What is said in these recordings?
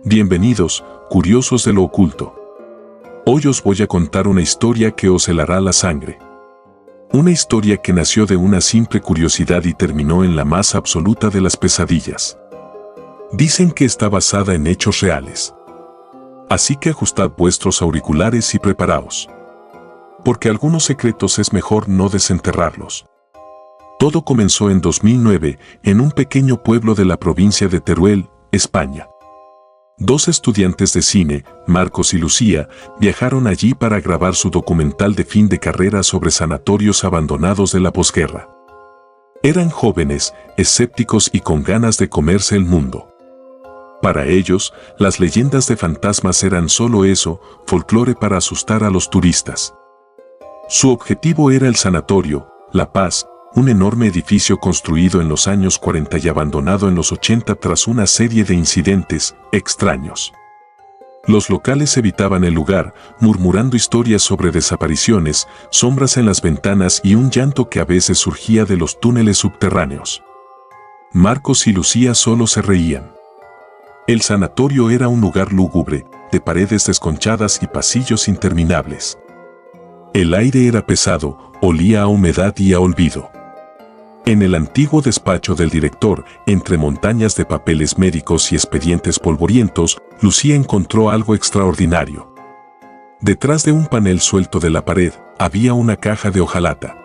Bienvenidos, curiosos de lo oculto. Hoy os voy a contar una historia que os helará la sangre. Una historia que nació de una simple curiosidad y terminó en la más absoluta de las pesadillas. Dicen que está basada en hechos reales. Así que ajustad vuestros auriculares y preparaos. Porque algunos secretos es mejor no desenterrarlos. Todo comenzó en 2009, en un pequeño pueblo de la provincia de Teruel, España. Dos estudiantes de cine, Marcos y Lucía, viajaron allí para grabar su documental de fin de carrera sobre sanatorios abandonados de la posguerra. Eran jóvenes, escépticos y con ganas de comerse el mundo. Para ellos, las leyendas de fantasmas eran solo eso, folclore para asustar a los turistas. Su objetivo era el sanatorio, La Paz, un enorme edificio construido en los años 40 y abandonado en los 80 tras una serie de incidentes extraños. Los locales evitaban el lugar, murmurando historias sobre desapariciones, sombras en las ventanas y un llanto que a veces surgía de los túneles subterráneos. Marcos y Lucía solo se reían. El sanatorio era un lugar lúgubre, de paredes desconchadas y pasillos interminables. El aire era pesado, olía a humedad y a olvido. En el antiguo despacho del director, entre montañas de papeles médicos y expedientes polvorientos, Lucía encontró algo extraordinario. Detrás de un panel suelto de la pared, había una caja de hojalata.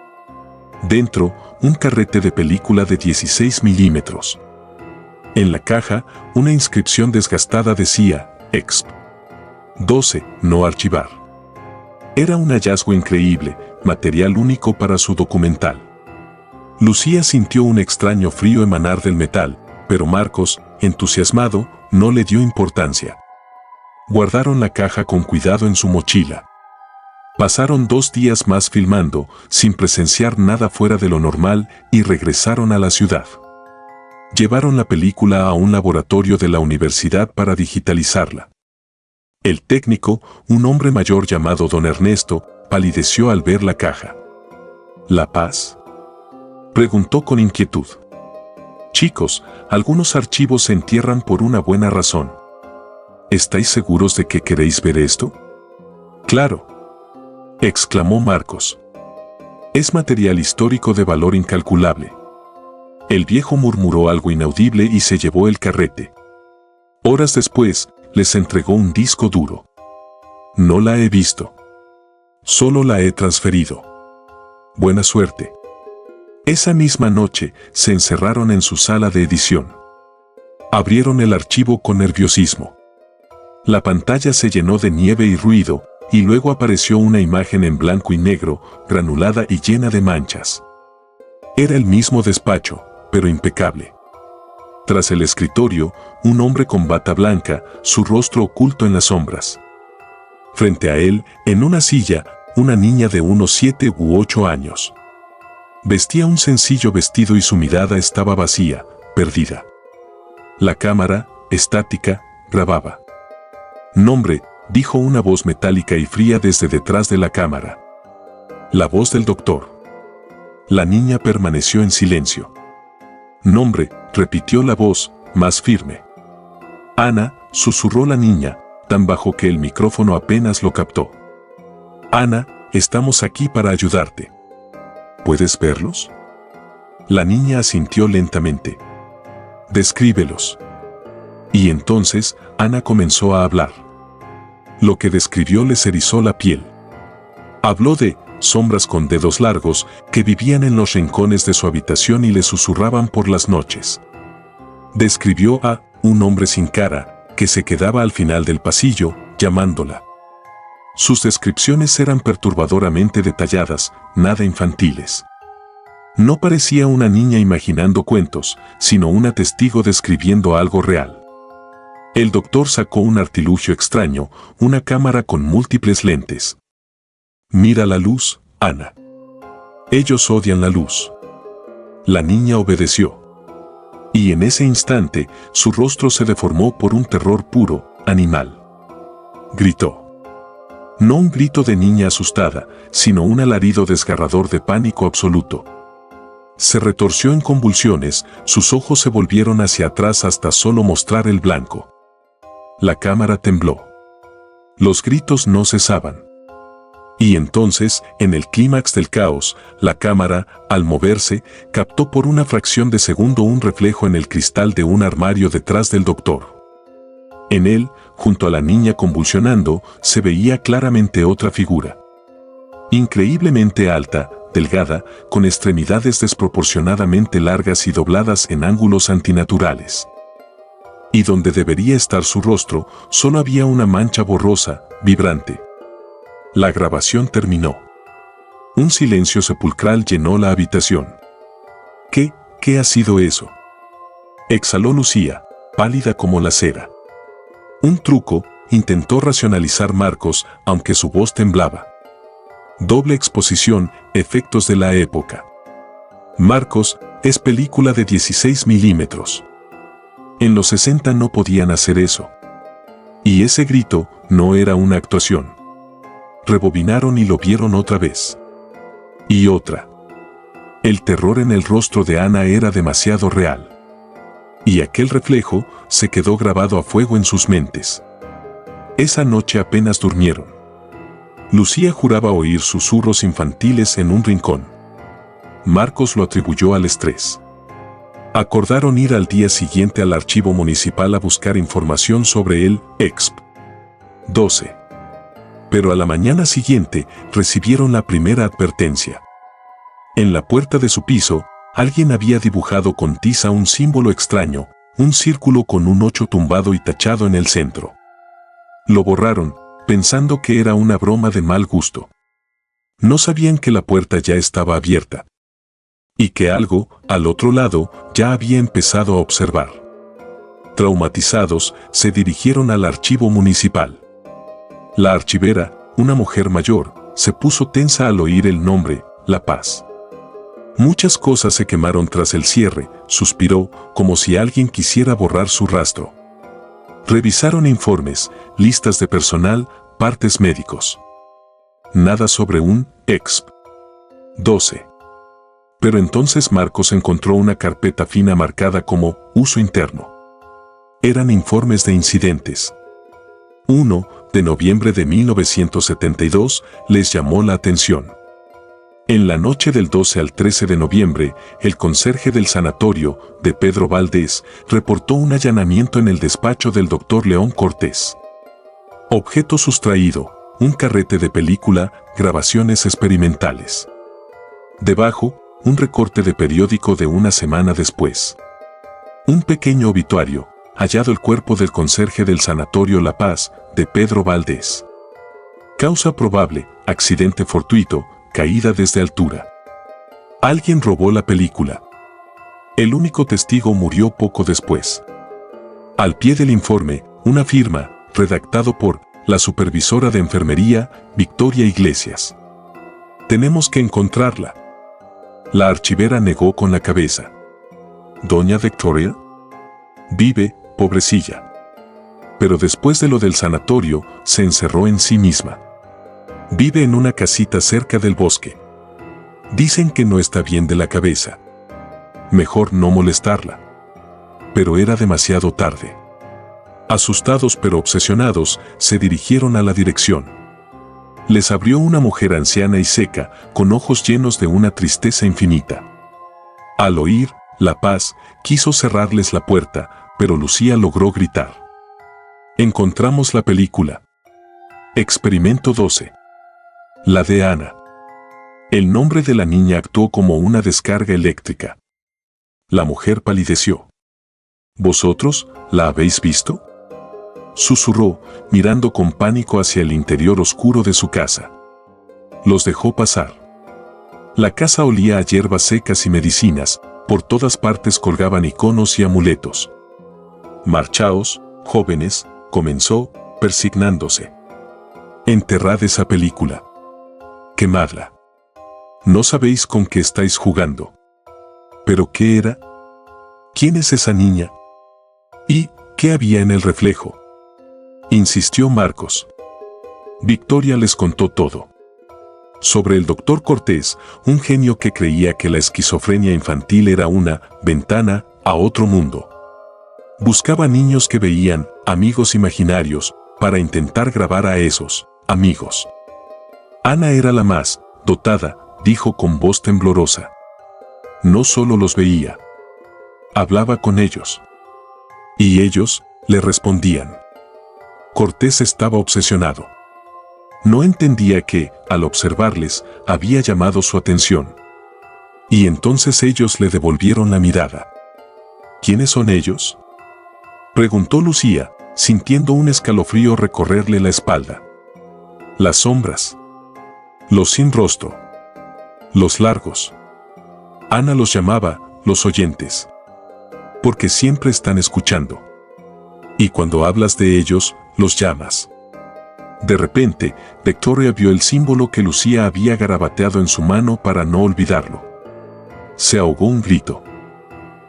Dentro, un carrete de película de 16 milímetros. En la caja, una inscripción desgastada decía, Exp. 12, no archivar. Era un hallazgo increíble, material único para su documental. Lucía sintió un extraño frío emanar del metal, pero Marcos, entusiasmado, no le dio importancia. Guardaron la caja con cuidado en su mochila. Pasaron 2 días más filmando, sin presenciar nada fuera de lo normal, y regresaron a la ciudad. Llevaron la película a un laboratorio de la universidad para digitalizarla. El técnico, un hombre mayor llamado Don Ernesto, palideció al ver la caja. ¿La Paz?, preguntó con inquietud. Chicos, algunos archivos se entierran por una buena razón. ¿Estáis seguros de que queréis ver esto? Claro, exclamó Marcos. Es material histórico de valor incalculable. El viejo murmuró algo inaudible y se llevó el carrete. Horas después, les entregó un disco duro. No la he visto. Solo la he transferido. Buena suerte. Esa misma noche, se encerraron en su sala de edición. Abrieron el archivo con nerviosismo. La pantalla se llenó de nieve y ruido, y luego apareció una imagen en blanco y negro, granulada y llena de manchas. Era el mismo despacho, pero impecable. Tras el escritorio, un hombre con bata blanca, su rostro oculto en las sombras. Frente a él, en una silla, una niña de unos 7 u 8 años. Vestía un sencillo vestido y su mirada estaba vacía, perdida. La cámara, estática, grababa. Nombre, dijo una voz metálica y fría desde detrás de la cámara. La voz del doctor. La niña permaneció en silencio. Nombre, repitió la voz, más firme. Ana, susurró la niña, tan bajo que el micrófono apenas lo captó. Ana, estamos aquí para ayudarte. ¿Puedes verlos? La niña asintió lentamente. Descríbelos. Y entonces, Ana comenzó a hablar. Lo que describió les erizó la piel. Habló de sombras con dedos largos que vivían en los rincones de su habitación y le susurraban por las noches. Describió a un hombre sin cara que se quedaba al final del pasillo, llamándola. Sus descripciones eran perturbadoramente detalladas, nada infantiles. No parecía una niña imaginando cuentos, sino una testigo describiendo algo real. El doctor sacó un artilugio extraño, una cámara con múltiples lentes. Mira la luz, Ana. Ellos odian la luz. La niña obedeció. Y en ese instante, su rostro se deformó por un terror puro, animal. Gritó. No un grito de niña asustada, sino un alarido desgarrador de pánico absoluto. Se retorció en convulsiones, sus ojos se volvieron hacia atrás hasta solo mostrar el blanco. La cámara tembló. Los gritos no cesaban. Y entonces, en el clímax del caos, la cámara, al moverse, captó por una fracción de segundo un reflejo en el cristal de un armario detrás del doctor. En él, junto a la niña convulsionando, se veía claramente otra figura. Increíblemente alta, delgada, con extremidades desproporcionadamente largas y dobladas en ángulos antinaturales. Y donde debería estar su rostro, solo había una mancha borrosa, vibrante. La grabación terminó. Un silencio sepulcral llenó la habitación. ¿Qué ha sido eso?, exhaló Lucía, pálida como la cera. Un truco, intentó racionalizar Marcos, aunque su voz temblaba. Doble exposición, efectos de la época. Marcos, es película de 16 milímetros. En los 60 no podían hacer eso. Y ese grito no era una actuación. Rebobinaron y lo vieron otra vez. Y otra. El terror en el rostro de Ana era demasiado real. Y aquel reflejo se quedó grabado a fuego en sus mentes. Esa noche apenas durmieron. Lucía juraba oír susurros infantiles en un rincón. Marcos lo atribuyó al estrés. Acordaron ir al día siguiente al archivo municipal a buscar información sobre el Exp. 12. Pero a la mañana siguiente recibieron la primera advertencia. En la puerta de su piso, alguien había dibujado con tiza un símbolo extraño, un círculo con un 8 tumbado y tachado en el centro. Lo borraron, pensando que era una broma de mal gusto. No sabían que la puerta ya estaba abierta. Y que algo, al otro lado, ya había empezado a observar. Traumatizados, se dirigieron al archivo municipal. La archivera, una mujer mayor, se puso tensa al oír el nombre, La Paz. Muchas cosas se quemaron tras el cierre, suspiró, como si alguien quisiera borrar su rastro. Revisaron informes, listas de personal, partes médicos. Nada sobre un Exp. 12. Pero entonces Marcos encontró una carpeta fina marcada como uso interno. Eran informes de incidentes. 1 de noviembre de 1972 les llamó la atención. En la noche del 12 al 13 de noviembre, el conserje del sanatorio, de Pedro Valdés, reportó un allanamiento en el despacho del doctor León Cortés. Objeto sustraído, un carrete de película, grabaciones experimentales. Debajo, un recorte de periódico de una semana después. Un pequeño obituario, hallado el cuerpo del conserje del sanatorio La Paz, de Pedro Valdés. Causa probable, accidente fortuito, caída desde altura. Alguien robó la película. El único testigo murió poco después. Al pie del informe, una firma, redactado por la supervisora de enfermería, Victoria Iglesias. Tenemos que encontrarla. La archivera negó con la cabeza. ¿Doña Victoria? Vive, pobrecilla. Pero después de lo del sanatorio, se encerró en sí misma. Vive en una casita cerca del bosque. Dicen que no está bien de la cabeza. Mejor no molestarla. Pero era demasiado tarde. Asustados pero obsesionados, se dirigieron a la dirección. Les abrió una mujer anciana y seca, con ojos llenos de una tristeza infinita. Al oír La Paz, quiso cerrarles la puerta, pero Lucía logró gritar. Encontramos la película. Experimento 12. La de Ana. El nombre de la niña actuó como una descarga eléctrica. La mujer palideció. ¿Vosotros la habéis visto?, susurró, mirando con pánico hacia el interior oscuro de su casa. Los dejó pasar. La casa olía a hierbas secas y medicinas, por todas partes colgaban iconos y amuletos. Marchaos, jóvenes, comenzó, persignándose. Enterrad esa película. Quemadla. No sabéis con qué estáis jugando. ¿Pero qué era? ¿Quién es esa niña? ¿Y qué había en el reflejo?, insistió Marcos. Victoria les contó todo. Sobre el doctor Cortés, un genio que creía que la esquizofrenia infantil era una ventana a otro mundo. Buscaba niños que veían, amigos imaginarios, para intentar grabar a esos amigos. Ana era la más dotada, dijo con voz temblorosa. No solo los veía, hablaba con ellos. Y ellos le respondían. Cortés estaba obsesionado. No entendía que, al observarles, había llamado su atención. Y entonces ellos le devolvieron la mirada. ¿Quiénes son ellos?, preguntó Lucía, sintiendo un escalofrío recorrerle la espalda. Las sombras. Los sin rostro. Los largos. Ana los llamaba los oyentes. Porque siempre están escuchando. Y cuando hablas de ellos, los llamas. De repente, Victoria vio el símbolo que Lucía había garabateado en su mano para no olvidarlo. Se ahogó un grito.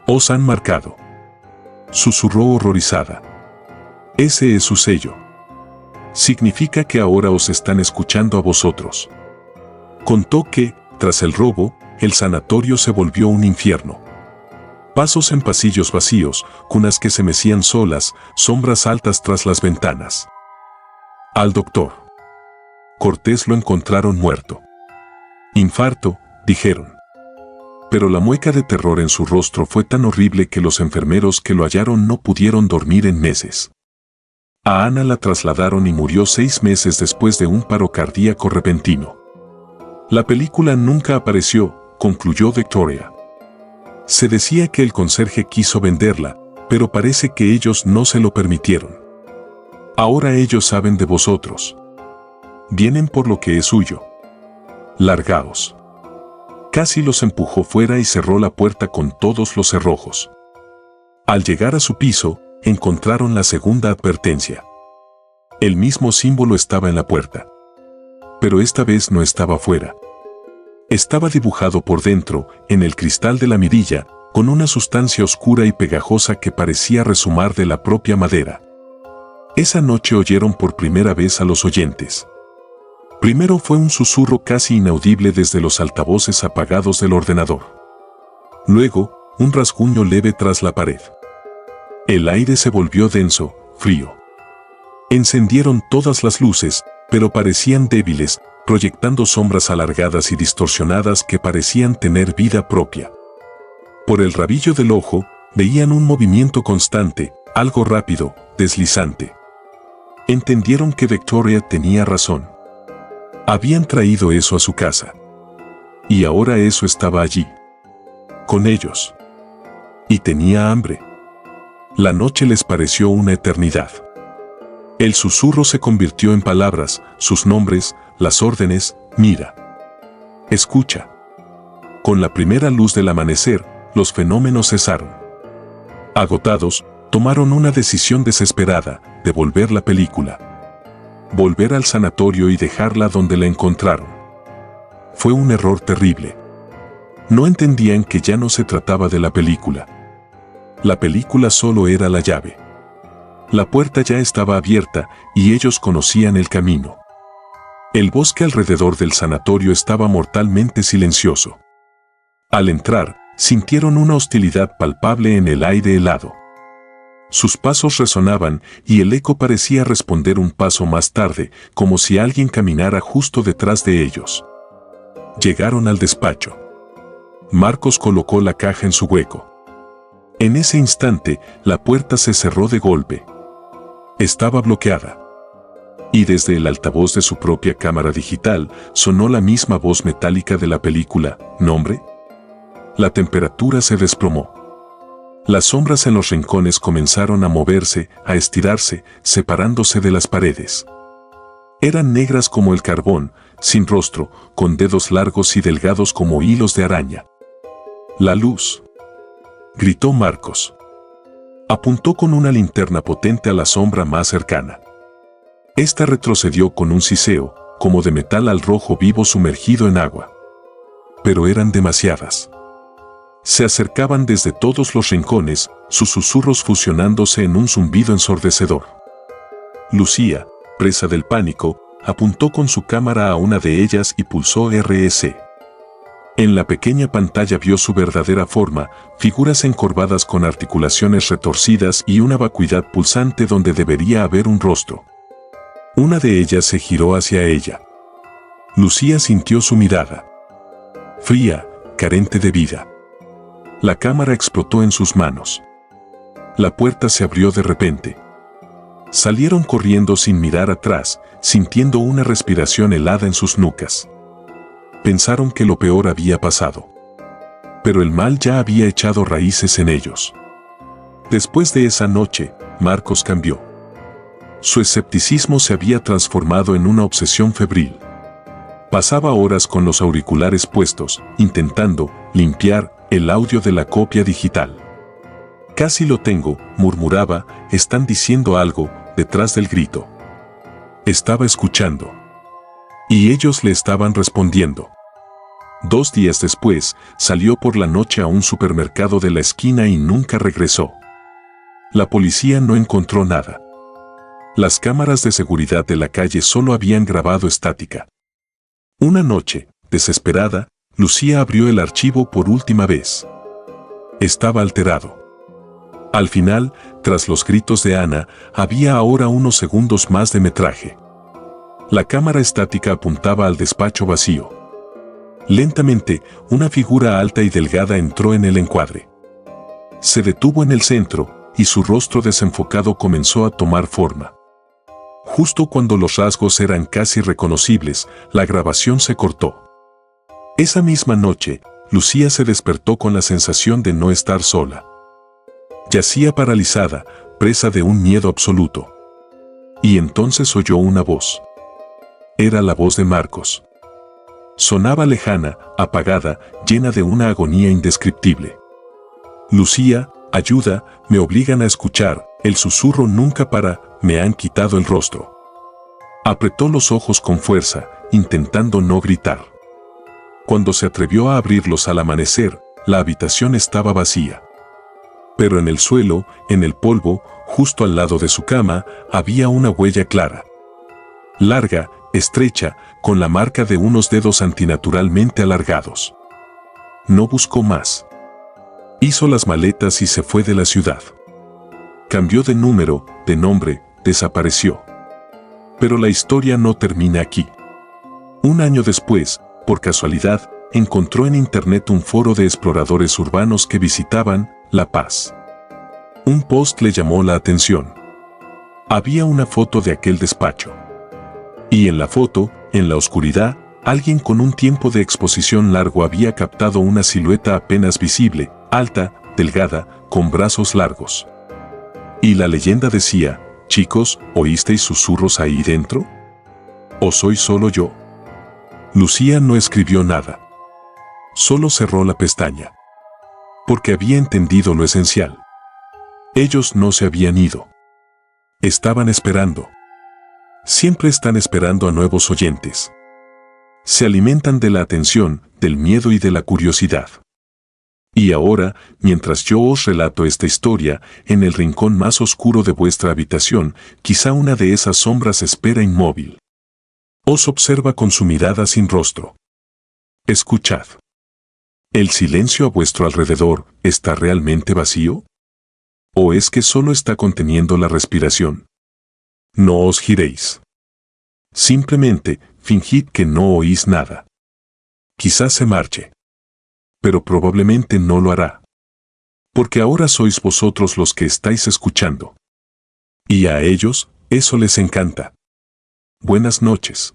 «Os han marcado», susurró horrorizada. «Ese es su sello. Significa que ahora os están escuchando a vosotros». Contó que, tras el robo, el sanatorio se volvió un infierno. Pasos en pasillos vacíos, cunas que se mecían solas, sombras altas tras las ventanas. Al doctor Cortés lo encontraron muerto. Infarto, dijeron. Pero la mueca de terror en su rostro fue tan horrible que los enfermeros que lo hallaron no pudieron dormir en meses. A Ana la trasladaron y murió 6 meses después de un paro cardíaco repentino. La película nunca apareció, concluyó Victoria. Se decía que el conserje quiso venderla, pero parece que ellos no se lo permitieron. Ahora ellos saben de vosotros. Vienen por lo que es suyo. Largaos. Casi los empujó fuera y cerró la puerta con todos los cerrojos. Al llegar a su piso, encontraron la segunda advertencia. El mismo símbolo estaba en la puerta. Pero esta vez no estaba fuera. Estaba dibujado por dentro, en el cristal de la mirilla, con una sustancia oscura y pegajosa que parecía resumar de la propia madera. Esa noche oyeron por primera vez a los oyentes. Primero fue un susurro casi inaudible desde los altavoces apagados del ordenador. Luego, un rasguño leve tras la pared. El aire se volvió denso, frío. Encendieron todas las luces, pero parecían débiles, proyectando sombras alargadas y distorsionadas que parecían tener vida propia. Por el rabillo del ojo, veían un movimiento constante, algo rápido, deslizante. Entendieron que Victoria tenía razón. Habían traído eso a su casa. Y ahora eso estaba allí. Con ellos. Y tenía hambre. La noche les pareció una eternidad. El susurro se convirtió en palabras, sus nombres, las órdenes, mira. Escucha. Con la primera luz del amanecer, los fenómenos cesaron. Agotados, tomaron una decisión desesperada, de volver la película. Volver al sanatorio y dejarla donde la encontraron. Fue un error terrible. No entendían que ya no se trataba de la película. La película solo era la llave. La puerta ya estaba abierta y ellos conocían el camino. El bosque alrededor del sanatorio estaba mortalmente silencioso. Al entrar, sintieron una hostilidad palpable en el aire helado. Sus pasos resonaban y el eco parecía responder un paso más tarde, como si alguien caminara justo detrás de ellos. Llegaron al despacho. Marcos colocó la caja en su hueco. En ese instante, la puerta se cerró de golpe. Estaba bloqueada. Y desde el altavoz de su propia cámara digital, sonó la misma voz metálica de la película, ¿nombre? La temperatura se desplomó. Las sombras en los rincones comenzaron a moverse, a estirarse, separándose de las paredes. Eran negras como el carbón, sin rostro, con dedos largos y delgados como hilos de araña. «La luz», gritó Marcos. Apuntó con una linterna potente a la sombra más cercana. Esta retrocedió con un siseo, como de metal al rojo vivo sumergido en agua. Pero eran demasiadas. Se acercaban desde todos los rincones, sus susurros fusionándose en un zumbido ensordecedor. Lucía, presa del pánico, apuntó con su cámara a una de ellas y pulsó RS. En la pequeña pantalla vio su verdadera forma, figuras encorvadas con articulaciones retorcidas y una vacuidad pulsante donde debería haber un rostro. Una de ellas se giró hacia ella. Lucía sintió su mirada. Fría, carente de vida. La cámara explotó en sus manos. La puerta se abrió de repente. Salieron corriendo sin mirar atrás, sintiendo una respiración helada en sus nucas. Pensaron que lo peor había pasado. Pero el mal ya había echado raíces en ellos. Después de esa noche, Marcos cambió. Su escepticismo se había transformado en una obsesión febril. Pasaba horas con los auriculares puestos, intentando limpiar el audio de la copia digital. Casi lo tengo, murmuraba, están diciendo algo, detrás del grito. Estaba escuchando. Y ellos le estaban respondiendo. 2 días después, salió por la noche a un supermercado de la esquina y nunca regresó. La policía no encontró nada. Las cámaras de seguridad de la calle solo habían grabado estática. Una noche, desesperada, Lucía abrió el archivo por última vez. Estaba alterado. Al final, tras los gritos de Ana, había ahora unos segundos más de metraje. La cámara estática apuntaba al despacho vacío. Lentamente, una figura alta y delgada entró en el encuadre. Se detuvo en el centro, y su rostro desenfocado comenzó a tomar forma. Justo cuando los rasgos eran casi reconocibles, la grabación se cortó. Esa misma noche, Lucía se despertó con la sensación de no estar sola. Yacía paralizada, presa de un miedo absoluto. Y entonces oyó una voz. Era la voz de Marcos. Sonaba lejana, apagada, llena de una agonía indescriptible. Lucía, ayuda, me obligan a escuchar, el susurro nunca para, me han quitado el rostro. Apretó los ojos con fuerza, intentando no gritar. Cuando se atrevió a abrirlos al amanecer, la habitación estaba vacía. Pero en el suelo, en el polvo, justo al lado de su cama, había una huella clara. Larga, estrecha, con la marca de unos dedos antinaturalmente alargados. No buscó más. Hizo las maletas y se fue de la ciudad. Cambió de número, de nombre, desapareció. Pero la historia no termina aquí. Un año después, por casualidad, encontró en internet un foro de exploradores urbanos que visitaban La Paz. Un post le llamó la atención. Había una foto de aquel despacho. Y en la foto, en la oscuridad, alguien con un tiempo de exposición largo había captado una silueta apenas visible, alta, delgada, con brazos largos. Y la leyenda decía, chicos, ¿oísteis susurros ahí dentro? ¿O soy solo yo? Lucía no escribió nada. Solo cerró la pestaña. Porque había entendido lo esencial. Ellos no se habían ido. Estaban esperando. Siempre están esperando a nuevos oyentes. Se alimentan de la atención, del miedo y de la curiosidad. Y ahora, mientras yo os relato esta historia, en el rincón más oscuro de vuestra habitación, quizá una de esas sombras espera inmóvil. Os observa con su mirada sin rostro. Escuchad. ¿El silencio a vuestro alrededor está realmente vacío? ¿O es que solo está conteniendo la respiración? No os giréis. Simplemente, fingid que no oís nada. Quizás se marche. Pero probablemente no lo hará. Porque ahora sois vosotros los que estáis escuchando. Y a ellos, eso les encanta. Buenas noches.